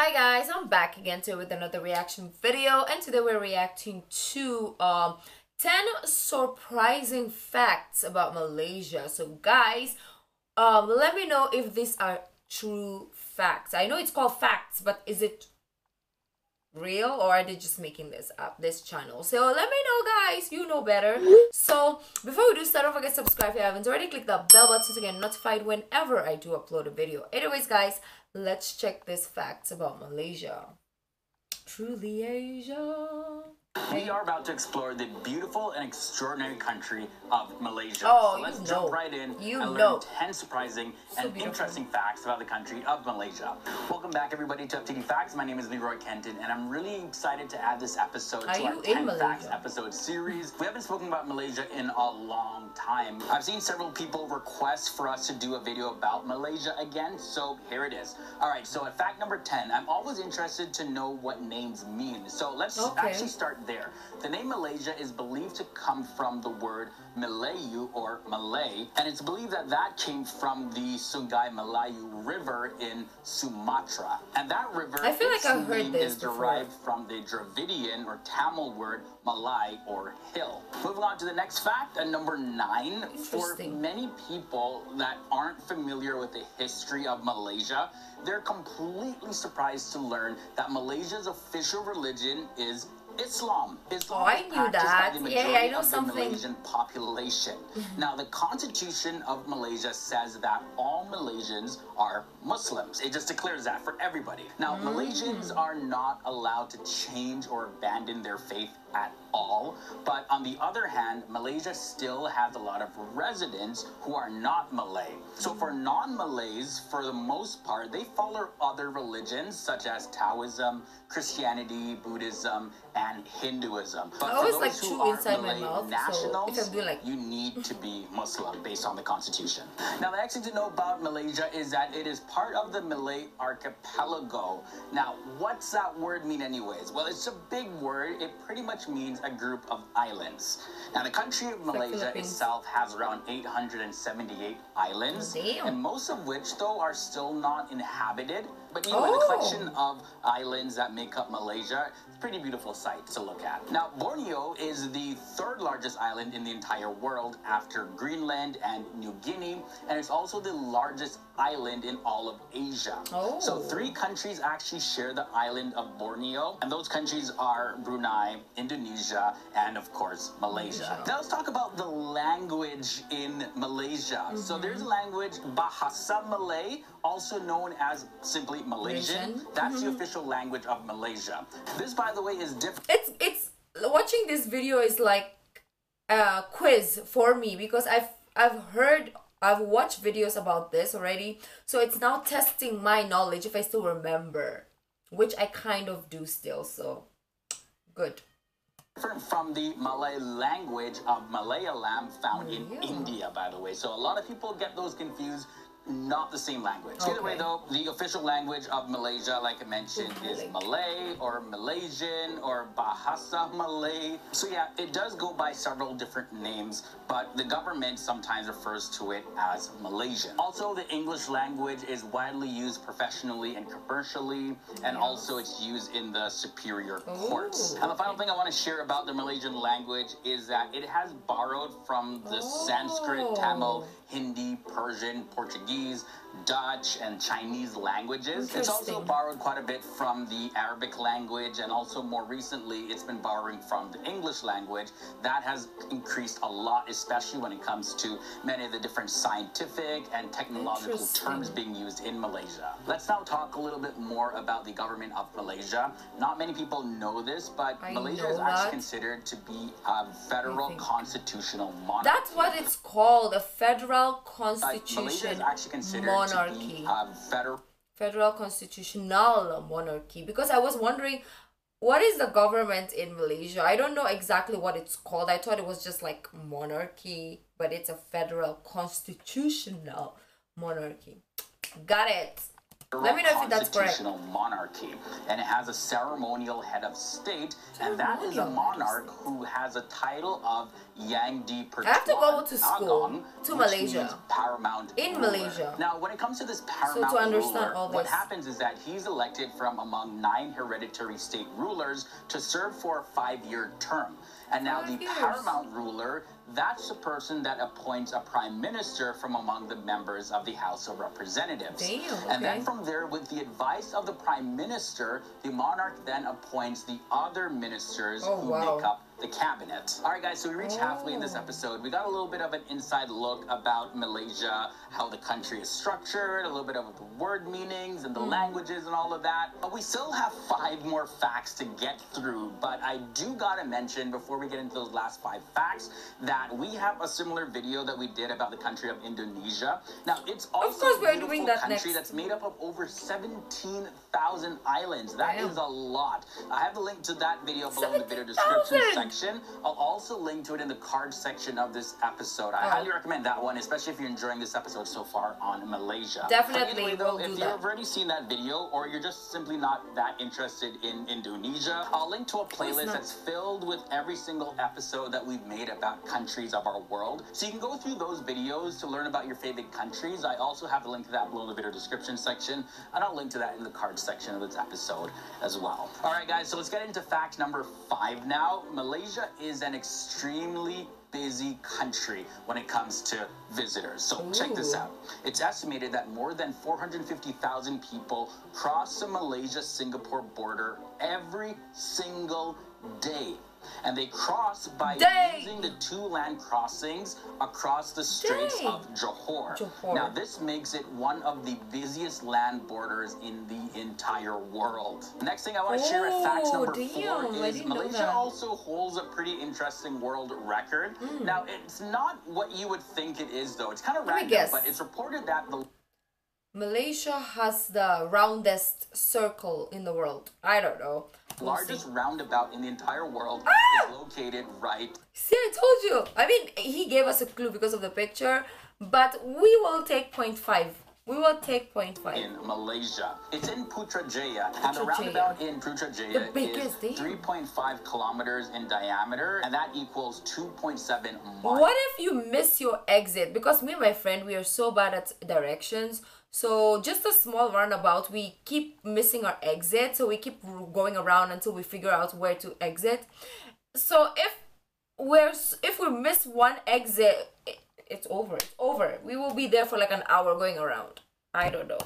Hi guys, I'm back again today with another reaction video, and today we're reacting to 10 surprising facts about Malaysia. So guys, let me know if these are true facts. I know it's called facts, but is it real or are they just making this up, this channel? So let me know guys, you know better. So before we do start, don't forget to subscribe if you haven't already. Click the bell button to get notified whenever I do upload a video. Anyways guys, let's check these facts about Malaysia. Truly Asia. We are about to explore the beautiful and extraordinary country of Malaysia. Oh, so let's jump right in and learn 10 surprising and interesting facts about the country of Malaysia. Welcome back everybody to FTD Facts. My name is Leroy Kenton and I'm really excited to add this episode to our 10 Facts episode series. We haven't spoken about Malaysia in a long time. I've seen several people request for us to do a video about Malaysia again, so here it is. Alright, so at fact number 10, I'm always interested to know what names mean. So let's actually start there. The name Malaysia is believed to come from the word Melayu or Malay, and it's believed that that came from the Sungai Melayu River in Sumatra. And that river, I feel like I've heard this is derived from the Dravidian or Tamil word Malay or hill. Moving on to the next fact, at number 9, for many people that aren't familiar with the history of Malaysia, they're completely surprised to learn that Malaysia's official religion is Islam. Oh, I knew that. Yeah, I know something. The Malaysian population. Now, the Constitution of Malaysia says that all Malaysians are Muslims. It just declares that for everybody. Now, Malaysians are not allowed to change or abandon their faith at all, but on the other hand, Malaysia still has a lot of residents who are not Malay. So for non-Malays, for the most part, they follow other religions such as Taoism, Christianity, Buddhism, and Hinduism. But for those who are Malay nationals, you need to be Muslim based on the constitution. Now, the next thing to know about Malaysia is that it is part of the Malay archipelago. Now, what's that word mean anyways? Well, it's a big word. It pretty much means a group of islands. Now, the country of Malaysia itself has around 878 islands, and most of which, though, are still not inhabited. But anyway, the collection of islands that make up Malaysia, it's a pretty beautiful sight to look at. Now, Borneo is the third largest island in the entire world after Greenland and New Guinea, and it's also the largest island in all of Asia. So 3 countries actually share the island of Borneo, and those countries are Brunei, Indonesia, and of course, Malaysia. Now let's talk about the language in Malaysia. So there's a language, Bahasa Malay, also known as simply Malaysian. That's the official language of Malaysia. This, by the way, is different. It's watching this video is like a quiz for me because I've watched videos about this already, so it's now testing my knowledge if I still remember, which I kind of do still, so good. Different from the Malay language of Malayalam found in India, by the way. So a lot of people get those confused. Not the same language. Either way though, the official language of Malaysia, like I mentioned, is Malay or Malaysian or Bahasa Malay. So yeah, it does go by several different names, but the government sometimes refers to it as Malaysian. Also, the English language is widely used professionally and commercially, and also it's used in the superior courts. And the final thing I want to share about the Malaysian language is that it has borrowed from the Sanskrit, Tamil, Hindi, Persian, Portuguese, Dutch, and Chinese languages. It's also borrowed quite a bit from the Arabic language, and also more recently it's been borrowing from the English language. That has increased a lot, especially when it comes to many of the different scientific and technological terms being used in Malaysia. Let's now talk a little bit more about the government of Malaysia. Not many people know this, but Malaysia is actually considered to be a federal constitutional monarchy. That's what it's called, a federal constitution. Malaysia is actually considered monarchy. Federal constitutional monarchy, because I was wondering what is the government in Malaysia. I don't know exactly what it's called. I thought it was just like monarchy, but it's a federal constitutional monarchy. Got it. Let me know if that's correct. Constitutional monarchy, and it has a ceremonial head of state, and that is a monarch who has a title of Yang di Pertuan I have to go to school Agong, to which Malaysia. means paramount In ruler. Malaysia. Now, when it comes to this paramount So to understand ruler, all what this. happens is that he's elected from among 9 hereditary state rulers to serve for a 5-year term. And now 5 the years. paramount ruler, that's the person that appoints a prime minister from among the members of the House of Representatives. Damn, And then okay. from there, with the advice of the prime minister, the monarch then appoints the other ministers who make up the cabinet. All right, guys, so we reached halfway in this episode. We got a little bit of an inside look about Malaysia, how the country is structured, a little bit of the word meanings and the languages and all of that. But we still have 5 more facts to get through. But I do gotta mention, before we get into those last 5 facts, that we have a similar video that we did about the country of Indonesia. Now, it's also a beautiful country that's made up of over 17,000 islands. That is a lot. I have the link to that video below in the video description section. I'll also link to it in the card section of this episode. I highly recommend that one, especially if you're enjoying this episode so far on Malaysia. Definitely, anyway, though, we'll if do you've that. already seen that video, or you're just simply not that interested in Indonesia, I'll link to a playlist that's filled with every single episode that we've made about countries of our world. So you can go through those videos to learn about your favorite countries. I also have the link to that below in the video description section, and I'll link to that in the card section of this episode as well. All right, guys, so let's get into fact number 5 now. Malaysia is an extremely busy country when it comes to visitors. So check this out. It's estimated that more than 450,000 people cross the Malaysia-Singapore border every single day. And they cross by using the 2 land crossings across the Straits of Johor. Now, this makes it one of the busiest land borders in the entire world. Next thing I want to share at fact number 4 is Malaysia also holds a pretty interesting world record. Now, it's not what you would think it is, though. It's kind of random, but it's reported that the Malaysia has the roundest circle in the world. I don't know. largest roundabout in the entire world is located right. See, I told you. I mean, he gave us a clue because of the picture, but we will take 0.5. We will take 0.5. In Malaysia. It's in Putrajaya, and the roundabout in Putrajaya is 3.5 kilometers in diameter, and that equals 2.7 miles. What if you miss your exit? Because me and my friend, we are so bad at directions. So just a small roundabout, we keep missing our exit. So we keep going around until we figure out where to exit. So if we miss one exit, it's over. It's over. We will be there for like an hour going around. I don't know.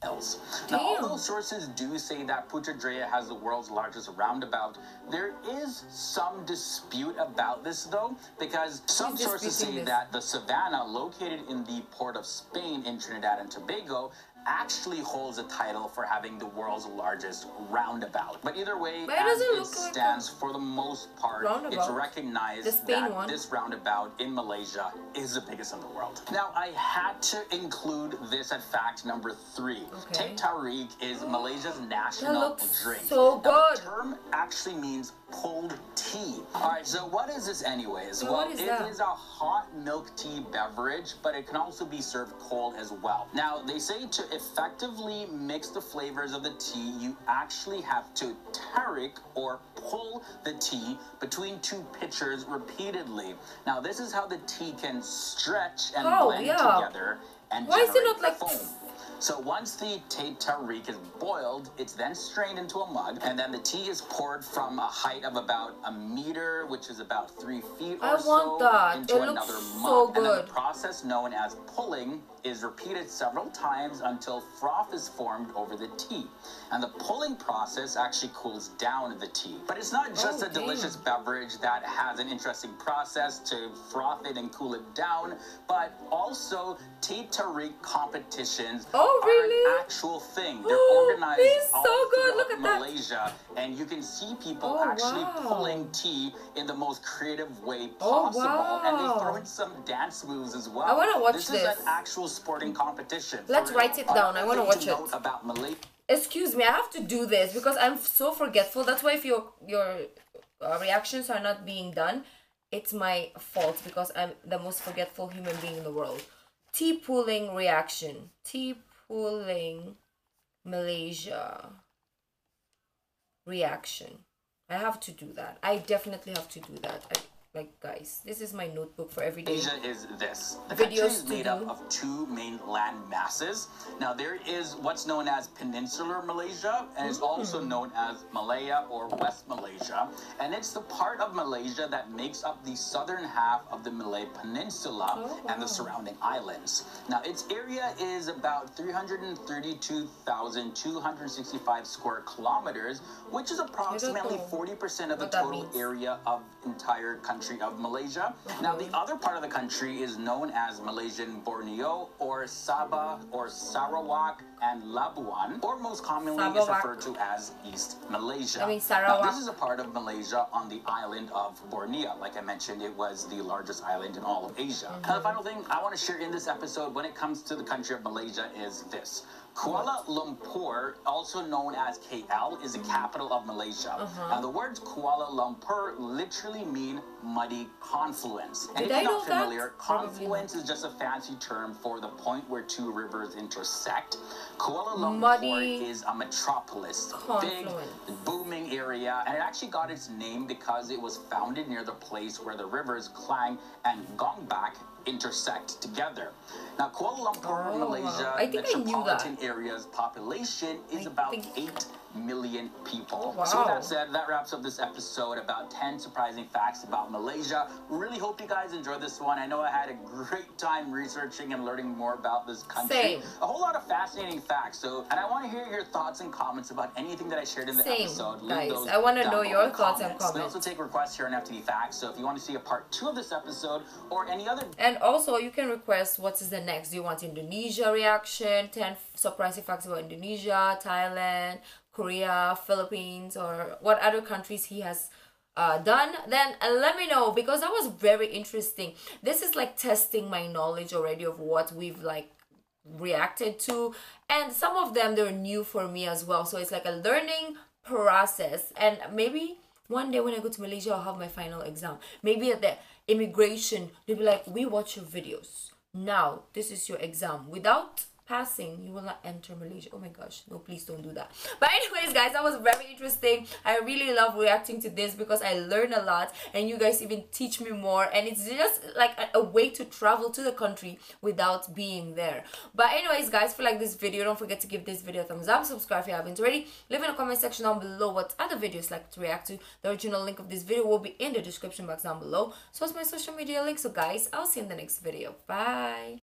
Now, although sources do say that Putrajaya has the world's largest roundabout, there is some dispute about this, though, because some sources say that the Savannah, located in the port of Spain in Trinidad and Tobago, actually holds a title for having the world's largest roundabout. But either way, as it stands, for the most part, it's recognized that this roundabout in Malaysia is the biggest in the world. Now, I had to include this at fact number 3. Teh tarik is Malaysia's national drink. So good. Now, the term actually means pulled tea. All right, so what is this anyways? Well, it is a hot milk tea beverage, but it can also be served cold as well. Now, they say to effectively mix the flavors of the tea, you actually have to tarik, or pull the tea between 2 pitchers repeatedly. Now, this is how the tea can stretch and blend together and generate foam. So once the teh tarik is boiled, it's then strained into a mug, and then the tea is poured from a height of about a meter, which is about 3 feet or so, into another mug. And then the process known as pulling is repeated several times until froth is formed over the tea. And the pulling process actually cools down the tea. But it's not just a delicious beverage that has an interesting process to froth it and cool it down, but also teh tarik competitions are an actual thing. They're organized all throughout Malaysia, and you can see people actually pulling tea in the most creative way possible, and they throw in some dance moves as well. I want to watch this. This is an actual sporting competition. Let's write it down. I want to watch it. About Malaysia. Excuse me, I have to do this because I'm so forgetful. That's why if your reactions are not being done, it's my fault because I'm the most forgetful human being in the world. Tea pulling reaction. Tea pulling Malaysia reaction. I have to do that. I definitely have to do that. Like, guys, this is my notebook for every day. Asia is this. The country is made up of two main land masses. Now, there is what's known as Peninsular Malaysia, and it's also known as Malaya or West Malaysia. And it's the part of Malaysia that makes up the southern half of the Malay Peninsula and the surrounding islands. Now, its area is about 332,265 square kilometers, which is approximately 40% of the total area of entire country of Malaysia. Now, the other part of the country is known as Malaysian Borneo or Sabah or Sarawak and Labuan, or most commonly is referred to as East Malaysia. Now, this is a part of Malaysia on the island of Borneo. Like I mentioned, it was the largest island in all of Asia. And the final thing I want to share in this episode when it comes to the country of Malaysia is this. Kuala Lumpur, also known as KL, is the capital of Malaysia. Now, the words Kuala Lumpur literally mean muddy confluence. And if you're not familiar, confluence is just a fancy term for the point where two rivers intersect. Kuala Lumpur is a metropolis, big, booming area, and it actually got its name because it was founded near the place where the rivers Klang and Gongbak intersect together. Now, Kuala Lumpur, Malaysia, metropolitan area's population is about 8 million people. So with that said, that wraps up this episode about 10 surprising facts about Malaysia. Really hope you guys enjoyed this one. I know I had a great time researching and learning more about this country. A whole lot of fascinating facts. And I want to hear your thoughts and comments about anything that I shared in the episode. Guys, I want to know your thoughts and comments. We also take requests here on FTD Facts. So if you want to see a part 2 of this episode or any other... And also, you can request what is the next. Do you want Indonesia reaction? 10 surprising facts about Indonesia, Thailand, Korea, Philippines, or what other countries he has done? Then let me know, because that was very interesting. This is like testing my knowledge already of what we've like reacted to, and some of them they're new for me as well. So it's like a learning process, and maybe one day when I go to Malaysia, I'll have my final exam. Maybe at the immigration, they'll be like, we watch your videos. Now, this is your exam. Without passing, you will not enter Malaysia. Oh my gosh, no, please don't do that. But anyways, guys, that was very interesting. I really love reacting to this because I learn a lot, and you guys even teach me more, and it's just like a way to travel to the country without being there. But anyways, guys, if you like this video, don't forget to give this video a thumbs up, subscribe if you haven't already, leave in the comment section down below what other videos like to react to. The original link of this video will be in the description box down below, so it's my social media link. So guys, I'll see you in the next video. Bye.